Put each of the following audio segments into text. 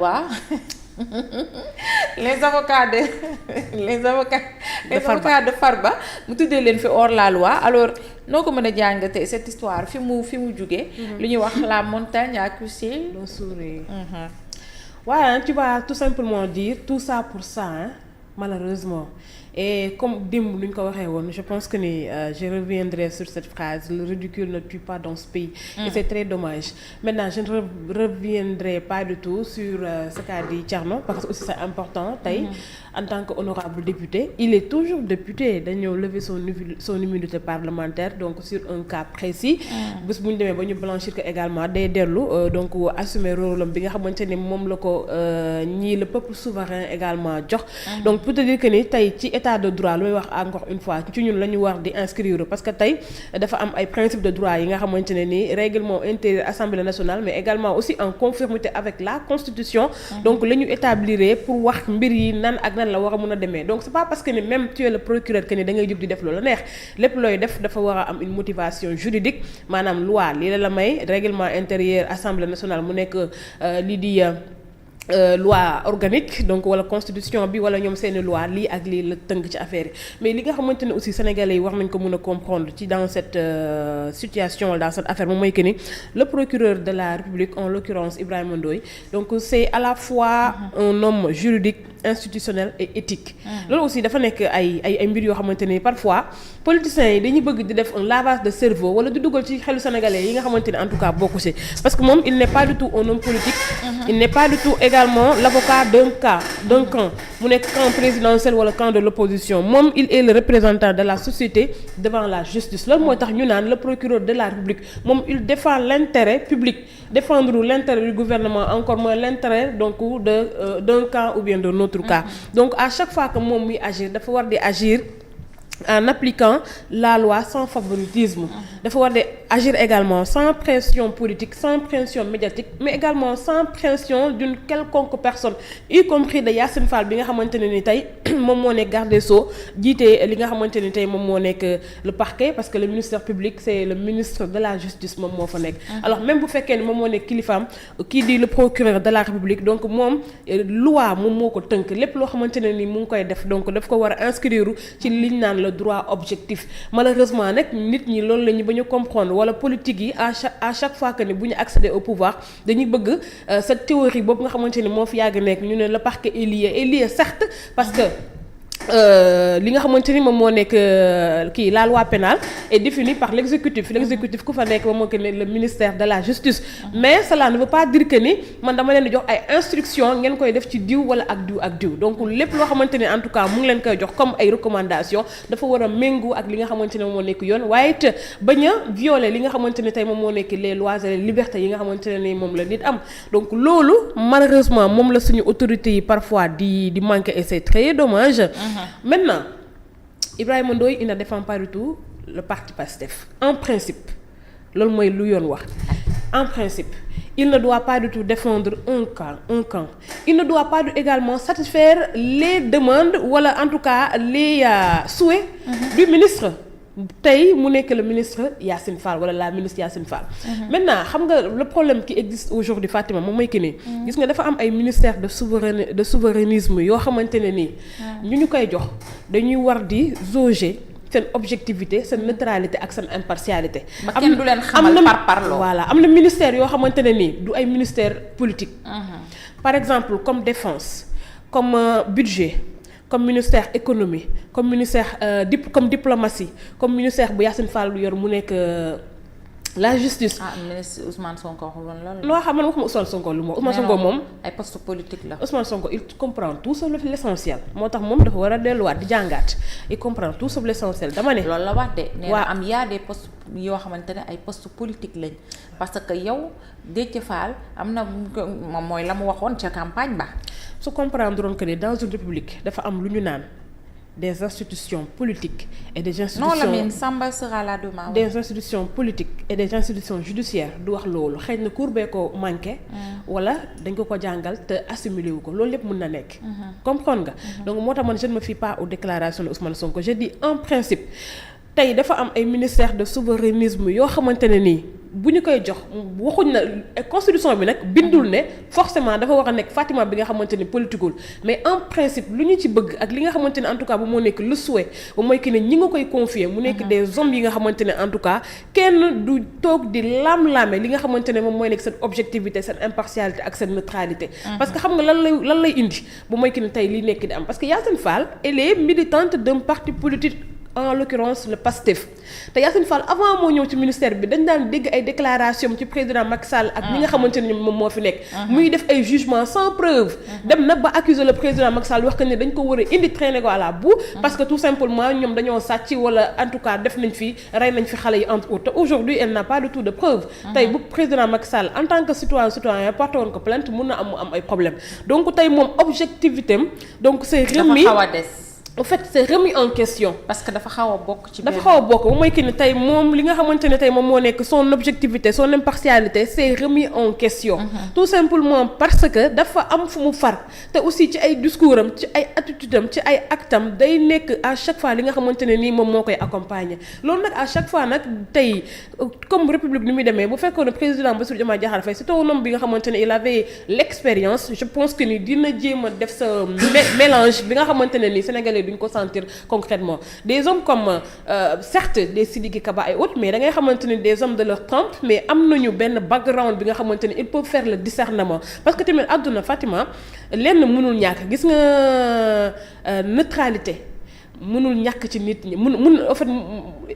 waaw les avocats de les avocats les avocats de Farba mu tuddee leen fi hors la loi alors noo ko mën a jàngatee cette histoire fi mu jugee. lu ñuy wax la montagne a accouché d'un sourire. Ouais, tu vas tout simplement dire tout ça pour ça, hein, malheureusement. Et comme démb lu ñu ko waxee woon je pense que ni je reviendrai sur cette phrase le ridicule ne tue pas dans ce pays. Et c'est très dommage. Maintenant je ne reviendrai pas du tout sur ce qu'a dit Thierno parce que aussi c'est important tey en tant que honorable député il est toujours député dañoo lever son immunité parlementaire donc sur un cas précis. bés bu ñu demee ba ñu blanchir que également day dellu donc assumer rôle bi nga xamante ni moom la ko ñii le peuple souverain également jox. Donc pour te dire que ni tey ci état de droit lu may wax encore une fois ci ñun la ñu war di inscrire parce que tey dafa am ay principes de droit yi nga xamante ne ni règlement intérieur assemblée nationale mais également aussi en conformité avec la constitution. Donc la ñu établiré pour wax mbir yi nan ak nan la war a mën a demee donc c'est pas parce que ni même tu es le procureur que ni da ngay jóg di def loolu neex lépp looy def dafa war a am une motivation juridique maanaam loi lii la may règlement intérieur assemblée nationale mu nekk lii di. Loi organique donc wala constitution bi wala ñoom seeni loi lii ak lii la tënk ci affaire yi mais li nga xamante ne aussi sénégalais yi war nañ ko mën a comprendre ci dans cette situation dans cette affaire moom mooy que ni le procureur de la République en l'occurrence Ibrahima Ndoye donc c'est à la fois un homme juridique institutionnel et éthique loolu aussi dafa nekk ay mbir yoo xamante ni parfois politiciens yi dañuy bëgg di def un lavage de cerveau wala di dugal ci xelu sénégalais yi nga xamante ni en tout cas bokku ci parce que moom il n'est pas du tout un homme politique il n'est pas du tout également l'avocat d'un camp mu nekk camp présidentiel wala camp de l'opposition moom il est le représentant de la société devant la justice loolu mooy tax ñu naan le procureur de la République moom il défend l'intérêt public défendre l'intérêt du gouvernement encore moins l'intérêt donc d'un camp ou bien de notre cas donc à chaque fois que moom muy agir dafa war di agir en appliquant la loi sans favoritisme dafa war di agir également sans pression politique sans pression médiatique mais également sans pression d'une quelconque personne y compris de Yacine Fall bi nga xamante ne ni tey moom moo nekk garde des Sceaux jiite li nga xamante ni tey moom moo nekk le parquet parce que le ministère public c'est le ministre de la justice moom moo fa nekk alors même bu fekkee ni moom moo nekk kilifaam kii di le procureur de la République donc moom loi moom moo ko tënk lépp loo xamante ne ni mu ngi koy def donc daf ko war a inscrire ci liñ naan droit objectif malheureusement nag nit ñi loolu la ñu ba ñu comprendre wala politique yi à chaque fois que ni bu ñu accéder au pouvoir dañuy bëgg cette théorie boobu nga xamante ni moo fi yàgg nekk ñu ne le parquet est lié certes parce que li nga xamante ni moom moo nekk kii la loi pénale est définie par l'exécutif ku fa nekk moom moo ne le ministère de la justice mais cela ne veut pas dire que ni man dama leen di jox ay instructions ngeen koy def ci diw wala ak diw donc lépp loo xamante ni en tout cas mu ngi leen koy jox comme ay recommandations dafa war a méngoo ak li nga xamante ne moom moo nekk yoon waaye it bañ a violer li nga xamante ne tey moom moo nekk les lois et les libertés yi nga xamante ne ni moom la nit am donc loolu malheureusement moom la suñu autorités yi parfois di manquer et c'est très dommage. Maintenant Ibrahima Ndoye il ne défend pas du tout le parti PASTEF en principe loolu mooy lu yoon wax en principe il ne doit pas du tout défendre un camp il ne doit pas également satisfaire les demandes wala en tout cas les souhaits du ministre tey mu nekk le ministre Yacine Fall wala la ministre Yacine Fall. Maintenant xam nga le problème qui existe aujourd'hui Fatima moom mooy que ni. gis nga dafa am ay ministère de souverainisme yoo xamante ne nii. ñu koy jox dañuy war di jauger seen objectivité seen neutralité ak seen impartialité. am kenn du leen xamal par parloo voilà am na ministère yoo xamante ne nii du ay ministère politique. Par exemple comme défense comme budget. comme ministère économie comme ministère comme diplomatie comme ministère bu Yacine Fall yor mu nekk la justice. Ministre Ousmane Sonko waxuloon loolu. loo xam ne waxuma Ousmane Sonko lu ma Ousmane Sonko moom. ay poste politique la. Ousmane Sonko il comprend tout sauf l'essentiel moo tax moom dafa war a delluwaat di jàngaat il comprend tout sauf l'essentiel dama ne. loolu la wax de. nee na am yaa des postes yoo xamante ne ay poste politique lañ parce que yow Déthié Fall am na moom mooy la mu waxoon ca campagne ba. su comprendre que ne dans une république dafa am lu ñu naan des institutions politiques et des institutions non Lamine Samba sera là demain. Des institutions politiques et des institutions judiciaires du wax loolu xëy na cour bee ko manqué. wala dañ ko jàngal te assimilé wu ko loolu lépp mën na nekk. comprendre nga. donc moo tax man je ne me fie pas aux déclarations de Ousmane Sonko je dis en principe tey dafa am ay ministère de souverainisme yoo xamante ne nii. bu ñu koy jox waxuñ na constitution bi nag bindul ne forcément dafa war a nekk Fatima bi nga xamante ni politiqueul mais en principe lu ñu ci bëgg ak li nga xamante ne en tout cas bu moo nekk le souhait ba mooy que ne ñi nga koy confier mu nekk des hommes yi nga xamante ne en tout cas kenn du toog di laam-laame li nga xamante ne moom mooy nekk seen objectivité seen impartialité ak seen neutralité parce que xam nga lan lay indi ba mooy que ne tey li nekk di am parce que Yacine Fall elle est militante d'un parti politique en l'occurrence le PASTEF te Yacine Fall avant moo ñëw ci ministère bi dañ daan dégg ay déclaration ci président Macky Sall ak ñi nga xamante ne moom moo fi nekk muy def ay jugement sans preuve dem nag ba accuser le président Macky Sall wax que ne dañ ko war a indi traîner ko à la boue parce que tout simplement ñoom dañoo sàcc wala en tout cas def nañ fi rey nañ fi xale yi entre autres te aujourd'hui elle n'a pas du tout de preuve tey bu président Macky Sall en tant que citoyen porté woon ko plainte mun na am ay problème donc tey moom objectivité am donc c'est remis en fait c'est remis en question. parce que dafa xaw a bokk ci dafa xaw a bokk moom mooy que ni tey moom li nga xamante ne tey moom moo nekk son objectivité son impartialité c'est remis en question. tout simplement parce que dafa am fu mu far te aussi ci ay discours am ci ay attitude am ci ay acte am day nekk à chaque fois li nga xamante ne nii moom moo koy accompagner loolu nag à chaque fois nag tey comme république ni muy demee bu fekkoon ne président Bassirou Diomaye Diakhar Faye c'est un homme bi nga xamante ne il avait l'expérience je pense que ni dina jéem a def sa mélange bi nga xamante ne nii sénégalais duñ ko sentir concrètement des hommes comme certes des Sidiki Kaba et autres mais da ngay xamante ni des hommes de leur trempe mais am nañu benn background bi nga xamante ni il peut faire le discernement parce que tamit àdduna Fatima lenn mënul ñàkk gis nga neutralité mënul ñàkk ci nit ñi mun en fait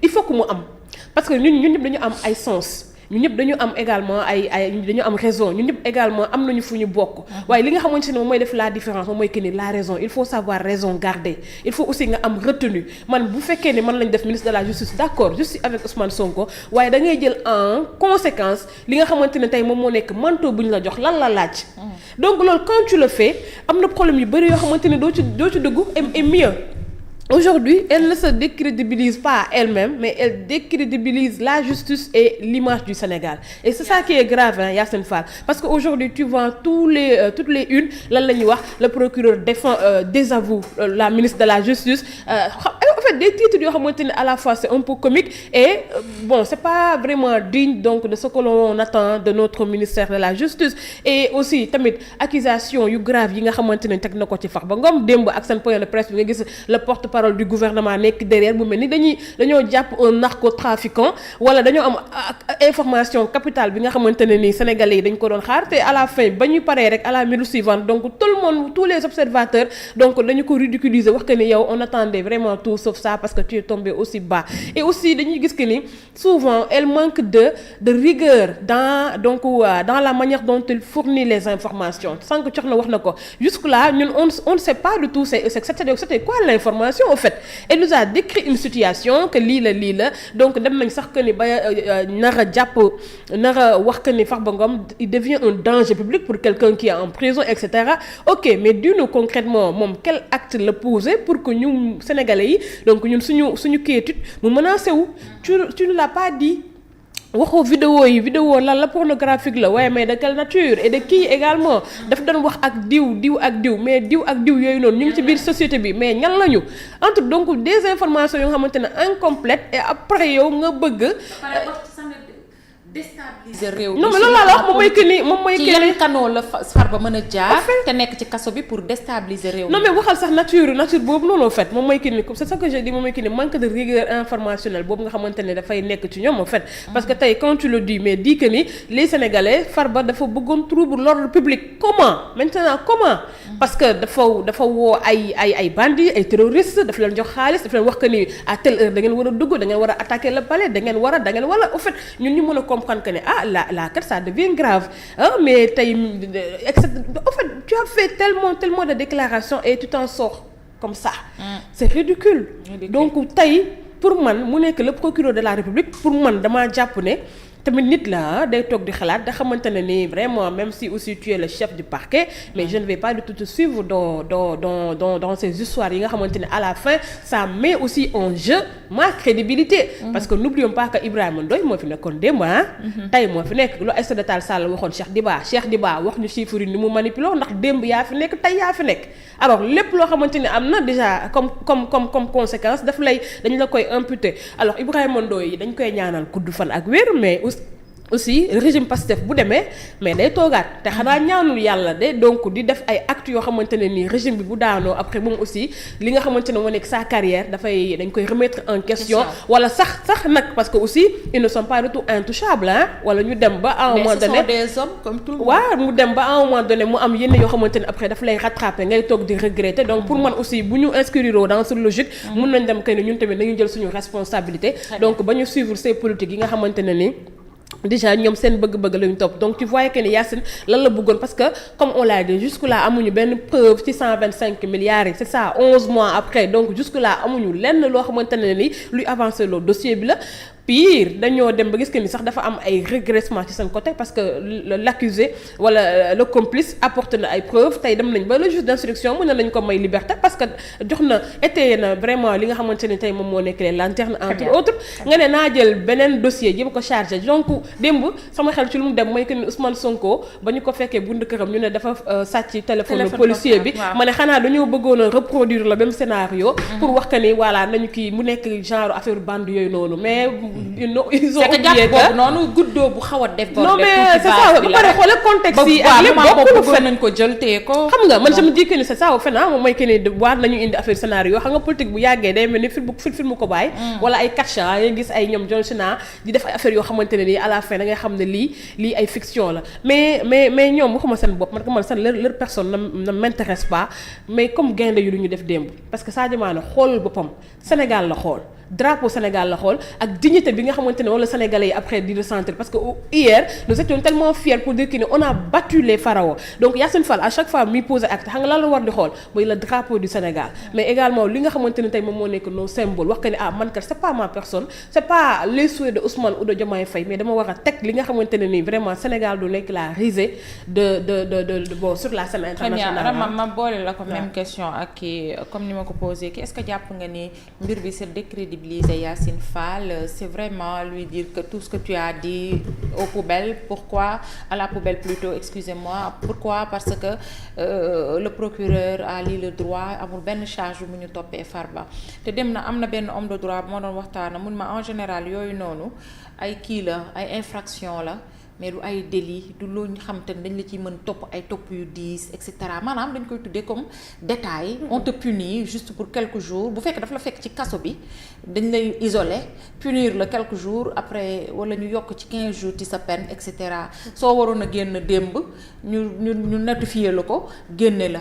il faut que mu am parce que ñun ñëpp dañu am ay sens ñun ñëpp dañu am également dañu am raison ñun ñëpp également am nañu fu ñu bokk waaye li nga xamante ne moom mooy def la différence moom mooy que ni la raison il faut savoir raison garder il faut aussi nga am retenue man bu fekkee ne man lañ def ministre de la justice d'accord je suis avec Ousmane Sonko waaye da ngay jël en conséquence li nga xamante ne tey moom moo nekk manteau bu ñu la jox lan la laaj donc loolu quand tu le fais am na problème yu bari yoo xamante ne doo ci dugg et mieux aujourd'hui elle ne se décrédibilise pas elle-même mais elle décrédibilise la justice et l'image du Sénégal et c'est ça qui est grave hein Yacine Fall parce que aujourd'hui tu vois toutes les unes lan la ñuy wax le procureur désavoue la ministre de la justice en fait des titres yoo xamante ne à la fois c'est un peu comique et bon c'est pas vraiment digne donc de ce que l'on attend de notre ministère de la justice et aussi tamit accusation yu grave yi nga xamante ne teg na ko ci Farba Ngom démb ak seen point de presse bi nga gis le porte-parole du gouvernement nekk derrière bu mel ni dañoo jàpp un narcotrafiquant wala dañoo am information capitale bi nga xamante ne nii sénégalais yi dañ ko doon xaar te à la fin ba ñu paree rek à la minute suivante donc tout le monde tous les observateurs donc dañu ko ridiculiser wax que ni yow on attendait vraiment tout sauf ça parce que tu es tombé aussi bas et aussi dañuy gis que ni souvent elle manque de rigueur dans la manière dont elle fournit les informations sànq cox na wax na ko jusque là ñun on ne sait pas du tout c'était quoi l'information au fait elle nous a décrit une situation que lii la donc dem nañ sax que ni ba nar a wax que ni Farba Ngom il devient un danger public pour quelqu'un qui est en prison etc ok mais dis-nous concrètement moom quel acte la posé pour que ñu sénégalais yi donc ñun suñu quiétude mu menacé wu tu ne l'as pas dit waxoo vidéo lan la pornographique la waaye mais de quelle nature et de qui également daf doon wax ak diw mais diw yooyu noonu ñu ngi ci biir société bi mais ñan lañu entre donc des informations yoo nga xamante ne incomplètes et après yow nga bëgg déstabiliser réew. non mais loolu laa la wax moom mooy que ni ci yan canaux la Farba mën a jaar. te nekk ci kaso bi pour déstabiliser réew. non mais waxal sax nature boobu noonu en fait moom mooy que ni c'est ça que je dis moom mooy que ni manque de rigueur informationnelle boobu nga xamante ne dafay nekk ci ñoom en fait. parce que tey quand tu le dis mais dis que ni les Sénégalais Farba dafa bëggoon trouble l'ordre public comment parce que dafa woo ay bandits ay terroristes dafa leen jox xaalis dafa leen wax que ni à telle heure da ngeen war a dugg da ngeen war a attaquer le palais da ngeen war a en fait ñun ñu mën a comprendre que ne la car ça devient grave mais tey en fait tu as fait tellement de déclarations et tu t'en sors comme ça c'est ridicule donc tey pour man mu nekk le procureur de la République pour man damaa jàpp ne tamit nit la day toog di xalaat da xamante ne ni vraiment même si aussi tu es le chef du parquet mais je ne vais pas du tout te suivre dans ces histoires yi nga xamante ne à la fin ça met aussi en jeu ma crédibilité parce que n'oublions pas que Ibrahima Ndoye moo fi nekkoon démb tey moo fi nekk lu Aïssata Tall Sall waxoon Cheikh Diba wax ñu chiffres yi ni mu manipulé ndax démb yaa fi nekk tey yaa fi nekk alors lépp loo xamante ne am na déjà comme conséquence dañ la koy imputer alors Ibrahima Ndoye dañ koy ñaanal gudd fan ak wér mais aussi régime Pastef bu demee mais day toogaat te xanaa ñaanul yàlla de donc di def ay actes yoo xamante ne nii régime bi bu daanoo après moom aussi li nga xamante ne moo nekk sa carrière dañ koy remettre en question wala sax nag parce que aussi ils ne sont pas du tout intouchables wala ñu dem ba à un moment donné mais ce sont des hommes comme tout le monde. waaw mu dem ba à un moment donné mu am yenn yoo xamante ne après daf lay rattraper ngay toog di regretter donc pour man aussi bu ñu inscrire dans cette logique mun nañ dem kay ne ñun tamit dañuy jël suñu responsabilité donc ba ñu suivre ces politiques yi nga xamante ne ni déjà ñoom seen bëgg-bëgg lañu topp donc tu vois que ni Yacine lan la bëggoon parce que comme on l'a dit jusque là amuñu benn preuve ci 125 milliards yi c'est ça 11 mois après donc jusque là amuñu lenn loo xamante ne ni luy avancer loolu dossier bi la pire dañoo dem ba gis que ni sax dafa am ay regrettement ci seen côté parce que l'accusé wala le complice apporte na ay preuves tey dem nañ ba le juge d'instruction mën nañ ko may liberté parce que jox na étayé na vraiment li nga xamante ne tey moom moo nekk les lanternes entre autres nga ne naa jël beneen dossier jëm ko chargé donc démb sama xel ci lu mu dem mooy que ni Ousmane Sonko ba ñu ko fekkee buntu këram ñu ne dafa sàcc téléphone policier bi ma ne xanaa dañoo bëggoon a reproduire le même scénario pour wax que ni voilà nañu kii mu nekk genre affaire bande yooyu noonu mais ils ont oublié que noonu guddoo bu xaw a def. non mais c'est ça ba pare xoolal contexte yi ak lépp bokkul fen nañ ko jël téye ko. xam nga man je me dis que ni c'est ça au fait moom mooy que ni war nañu indi affaire scénario xam nga politique bu yàggee day mel ni film ko bàyyi. wala ay catcha ngay gis ay ñoom John Cena di def ay affaire yoo xamante ne nii à la fin da ngay xam ne lii ay fiction la mais ñoom waxuma seen bopp man seen leur personne ne m'intéresse pas mais comme gaynde yu lu ñu def démb parce que Sadio Mané xoolul boppam Sénégal la xool. drapeau Sénégal la xool ak dignité bi nga xamante ne wala sénégalais yi après di ressentir parce que hier nous étions tellement fiers pour dire que on a battu les pharaons donc Yacine Fall à chaque fois muy poser acte xam nga lan la war di xool mooy le drapeau du Sénégal mais également li nga xamante ne tey moom moo nekk nos symboles wax que ne man kat c'est pas ma personne c'est pas les souhaits de Ousmane ou de Diomaye Faye mais dama war a teg li nga xamante ne nii vraiment Sénégal du nekk la risée de bon sur la scène internationale. ma boole la ko même question ak kii comme ni ma ko posé kii est-ce que jàpp nga ni mbir bi c'est décrédibiliser Yacine Fall, c'est vraiment lui dire que tout ce que tu as dit aux poubelles, pourquoi à la poubelle plutôt, excusez-moi, pourquoi parce que le procureur a lu le droit amul benn charge bu mu ñu toppee Farba te dem na am na benn homme de droit moo doon waxtaana mun ma en général yooyu noonu ay kii la ay infraction la mais du ay délit du loo ñu xam te ne dañ la ciy mën topp ay topp yu diis et cetera maanaam dañ koy tuddee comme détail on te punit juste pour quelques jours bu fekk dafa la fekk ci kaso bi dañ lay isoler punir la quelques jours après wala ñu yokk ci 15 jours ci sa peine et cetera soo waroon a génn démb ñu notifier la ko génne la